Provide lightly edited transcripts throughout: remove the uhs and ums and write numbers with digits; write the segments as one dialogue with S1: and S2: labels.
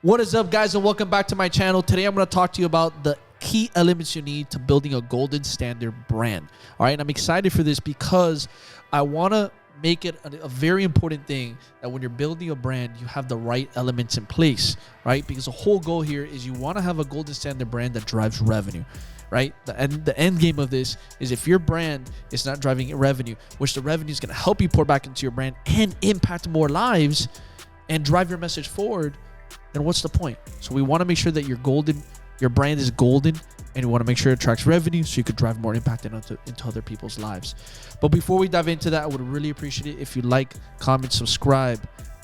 S1: What is up, guys, and welcome back to my channel. Today I'm going to talk to you about the key elements you need to building a golden standard brand. All right, and I'm excited for this because I want to make it a very important thing that when you're building a brand, you have the right elements in place, right? Because the whole goal here is you want to have a golden standard brand that drives revenue, right? The end game of this is if your brand is not driving revenue, which the revenue is going to help you pour back into your brand and impact more lives and drive your message forward, then what's the point? So we want to make sure that your brand is golden, and you want to make sure it attracts revenue so you could drive more impact into other people's lives. But before we dive into that, I would really appreciate it if you like, comment, subscribe.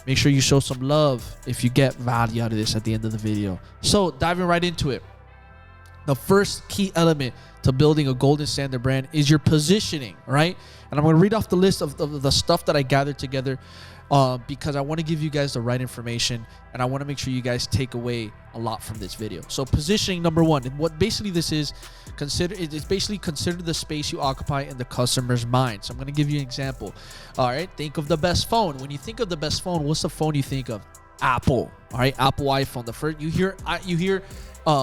S1: Make sure you show some love if you get value out of this at the end of the video. So diving right into it. The first key element to building a golden standard brand is your positioning, right? And I'm going to read off the list of the stuff that I gathered together because I want to give you guys the right information, and I want to make sure you guys take away a lot from this video. So positioning, number one, and what basically this is, consider the space you occupy in the customer's mind. So I'm going to give you an example. All right, think of the best phone. When you think of the best phone, what's the phone you think of? Apple. All right, Apple iPhone. The first you hear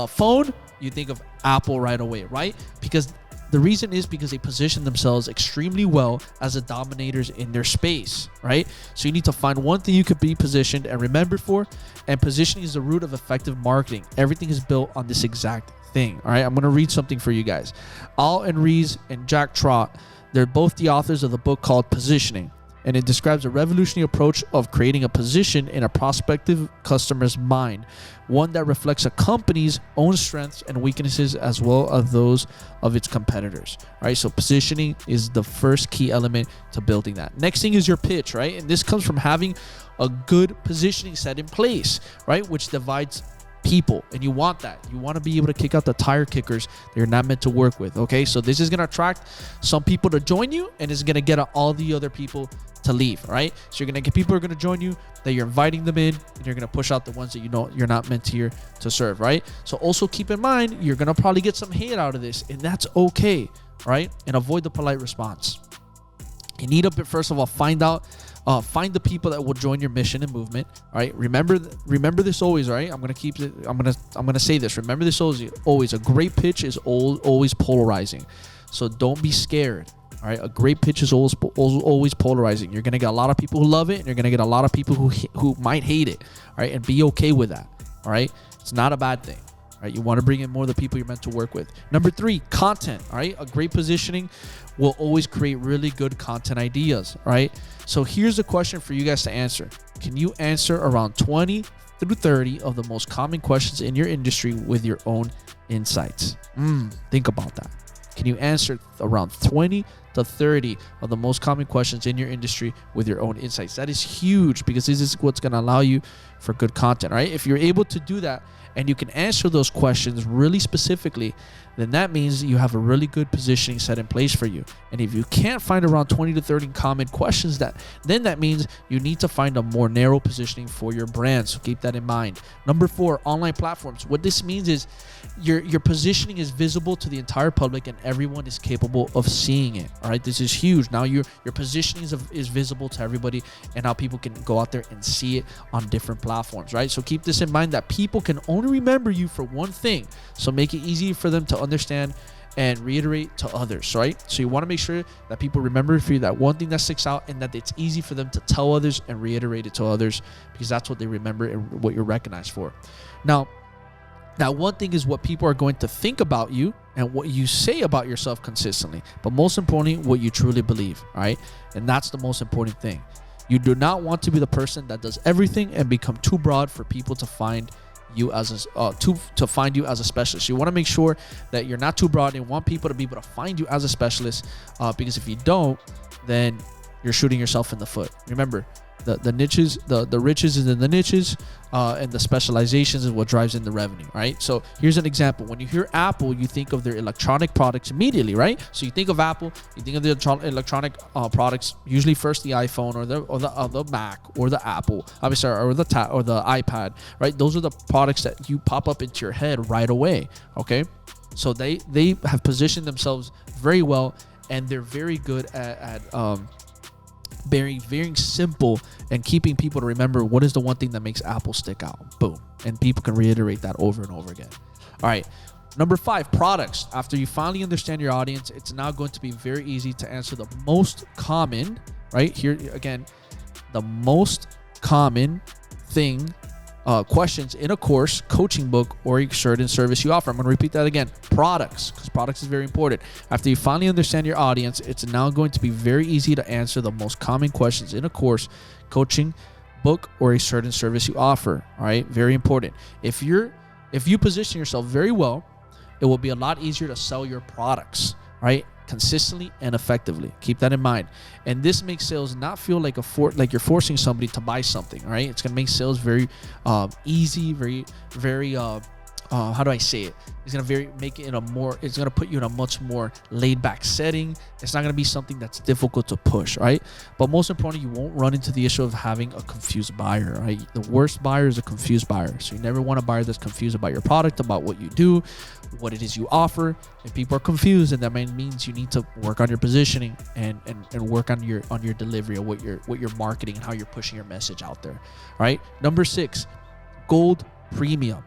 S1: phone, you think of Apple right away, right? Because the reason is because they position themselves extremely well as the dominators in their space, right? So you need to find one thing you could be positioned and remembered for, and positioning is the root of effective marketing. Everything is built on this exact thing, all right? I'm going to read something for you guys. Al and Rees and Jack Trott, they're both the authors of the book called Positioning, and it describes a revolutionary approach of creating a position in a prospective customer's mind, one that reflects a company's own strengths and weaknesses as well as those of its competitors. All right, so positioning is the first key element to building that. Next thing is your pitch, right? And this comes from having a good positioning set in place, right? Which divides people, and you want that. You want to be able to kick out the tire kickers that you're not meant to work with, okay? So this is going to attract some people to join you, and it's going to get all the other people to leave, right? So you're going to get people who are going to join you, that you're inviting them in, and you're going to push out the ones that you know you're not meant here to serve, right? So also keep in mind, you're going to probably get some hate out of this, and that's okay, right? And avoid the polite response. You need to, first of all, find the people that will join your mission and movement. All right, remember this always. Right, I'm gonna say this. Remember this always. A great pitch is always polarizing, so don't be scared. All right, a great pitch is always polarizing. You're gonna get a lot of people who love it, and you're gonna get a lot of people who might hate it. All right, and be okay with that. All right, it's not a bad thing. All right, you want to bring in more of the people you're meant to work with. Number 3, content. All right, a great positioning will always create really good content ideas. All right, so here's a question for you guys to answer. Can you answer around 20 through 30 of the most common questions in your industry with your own insights? Think about that. Can you answer around 20 to 30 of the most common questions in your industry with your own insights? That is huge, because this is what's going to allow you for good content, right? If you're able to do that and you can answer those questions really specifically, then that means you have a really good positioning set in place for you. And if you can't find around 20 to 30 common questions, then that means you need to find a more narrow positioning for your brand. So keep that in mind. Number 4, online platforms. What this means is your positioning is visible to the entire public, and everyone is capable of seeing it. All right, this is huge. Now your positioning is visible to everybody, and now people can go out there and see it on different platforms, right? So keep this in mind, that people can only remember you for one thing. So make it easy for them to understand and reiterate to others, right? So you want to make sure that people remember for you that one thing that sticks out, and that it's easy for them to tell others and reiterate it to others, because that's what they remember and what you're recognized for. Now one thing is what people are going to think about you and what you say about yourself consistently, but most importantly, what you truly believe, all right? And that's the most important thing. You do not want to be the person that does everything and become too broad for people to find you as to find you as a specialist. You want to make sure that you're not too broad, and you want people to be able to find you as a specialist, because if you don't, then you're shooting yourself in the foot. Remember, the niches, the riches is in the niches, and the specializations is what drives in the revenue, right? So here's an example. When you hear Apple, you think of their electronic products immediately, right? So you think of Apple, you think of the electronic products, usually first the iPhone or the Mac or the Apple, obviously, or the iPad, right? Those are the products that you pop up into your head right away, okay? So they have positioned themselves very well, and they're very good at very simple, and keeping people to remember what is the one thing that makes Apple stick out. Boom. And people can reiterate that over and over again. All right. Number 5, products. After you finally understand your audience, it's now going to be very easy to answer the most common, right? Here again, the most common thing, questions in a course, coaching book, or a certain service you offer. I'm going to repeat that again. Products, because products is very important. After you finally understand your audience, it's now going to be very easy to answer the most common questions in a course, coaching book, or a certain service you offer. All right, very important. If you position yourself very well, it will be a lot easier to sell your products, right? Consistently and effectively. Keep that in mind. And this makes sales not feel like like you're forcing somebody to buy something, right? It's gonna make sales very easy, very how do I say it? It's gonna it's gonna put you in a much more laid back setting. It's not gonna be something that's difficult to push, right? But most importantly, you won't run into the issue of having a confused buyer, right? The worst buyer is a confused buyer. So you never want a buyer that's confused about your product, about what you do, what it is you offer. If people are confused, then that means you need to work on your positioning and work on your delivery of what you're marketing and how you're pushing your message out there. All right. Number 6, gold premium.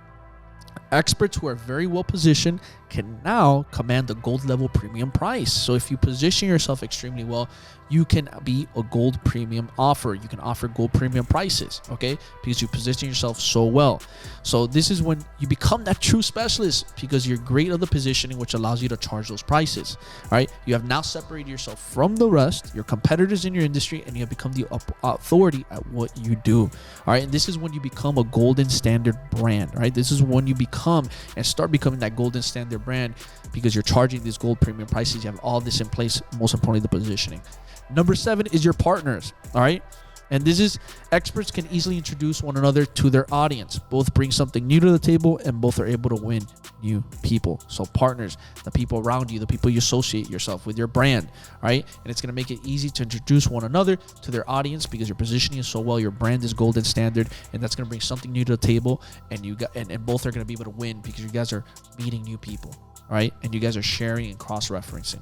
S1: Experts who are very well positioned can now command a gold level premium price. So if you position yourself extremely well, you can be a gold premium offer. You can offer gold premium prices, okay? Because you position yourself so well. So this is when you become that true specialist, because you're great at the positioning, which allows you to charge those prices, all right? You have now separated yourself from the rest, your competitors in your industry, and you have become the authority at what you do, all right? And this is when you become a golden standard brand, right? This is when you become and start becoming that golden standard brand, because you're charging these gold premium prices. You have all this in place, most importantly, the positioning. Number 7 is your partners, all right? And this is experts can easily introduce one another to their audience. Both bring something new to the table, and both are able to win new people. So partners, the people around you, the people you associate yourself with your brand, all right? And it's going to make it easy to introduce one another to their audience, because you're positioning it so well. Your brand is golden standard, and that's going to bring something new to the table, and and both are going to be able to win because you guys are meeting new people, all right? And you guys are sharing and cross-referencing.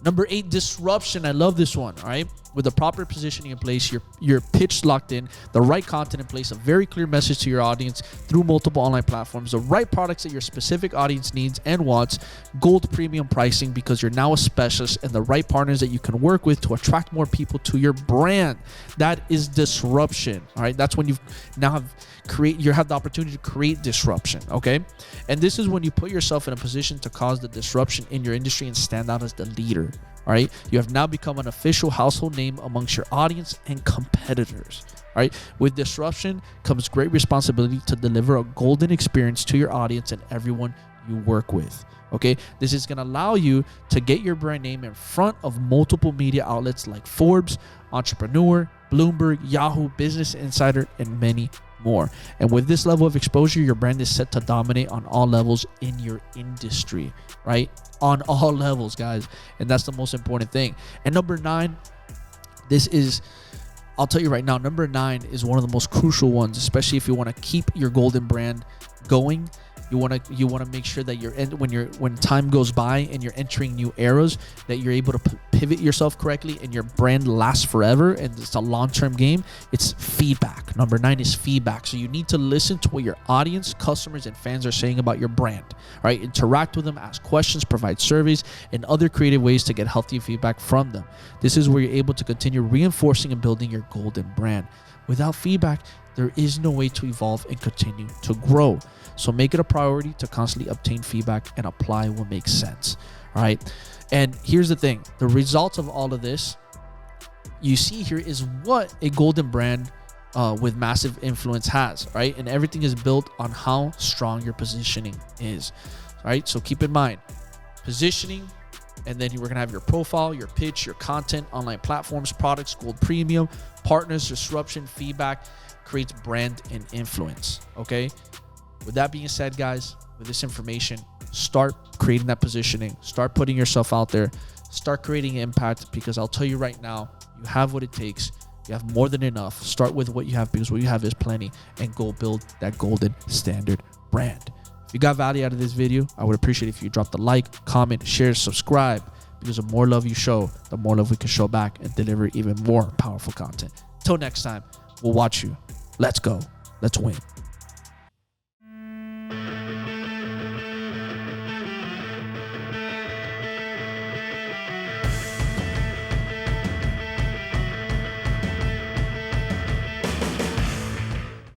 S1: Number 8, disruption. I love this one, all right? With the proper positioning in place, your pitch locked in, the right content in place, a very clear message to your audience through multiple online platforms, the right products that your specific audience needs and wants, gold premium pricing, because you're now a specialist, and the right partners that you can work with to attract more people to your brand. That is disruption, all right? That's when you have the opportunity to create disruption, okay? And this is when you put yourself in a position to cause the disruption in your industry and stand out as the leader, all right? You have now become an official household name amongst your audience and competitors, all right? With disruption comes great responsibility to deliver a golden experience to your audience and everyone you work with, okay? This is going to allow you to get your brand name in front of multiple media outlets like Forbes, Entrepreneur, Bloomberg, Yahoo, Business Insider, and many more. And with this level of exposure, your brand is set to dominate on all levels in your industry, right? On all levels, guys. And that's the most important thing. And number 9, I'll tell you right now, number 9 is one of the most crucial ones, especially if you want to keep your golden brand going. You want to make sure that when time goes by and you're entering new eras, that you're able to pivot yourself correctly and your brand lasts forever, and it's a long-term game. It's feedback. Number 9 is feedback. So you need to listen to what your audience, customers, and fans are saying about your brand, right? Interact with them, ask questions, provide surveys, and other creative ways to get healthy feedback from them. This is where you're able to continue reinforcing and building your golden brand. Without feedback, there is no way to evolve and continue to grow. So make it a priority to constantly obtain feedback and apply what makes sense. All right. And here's the thing. The results of all of this you see here is what a golden brand with massive influence has, right? And everything is built on how strong your positioning is, right? So keep in mind, positioning, and then we're going to have your profile, your pitch, your content, online platforms, products, gold premium, partners, disruption, feedback, creates brand and influence, okay? With that being said, guys, with this information, start creating that positioning, start putting yourself out there, start creating impact, because I'll tell you right now, you have what it takes. You have more than enough. Start with what you have, because what you have is plenty, and go build that golden standard brand. If you got value out of this video, I would appreciate if you drop the like, comment, share, subscribe, because the more love you show, the more love we can show back and deliver even more powerful content. Till next time, we'll watch you. Let's go. Let's win.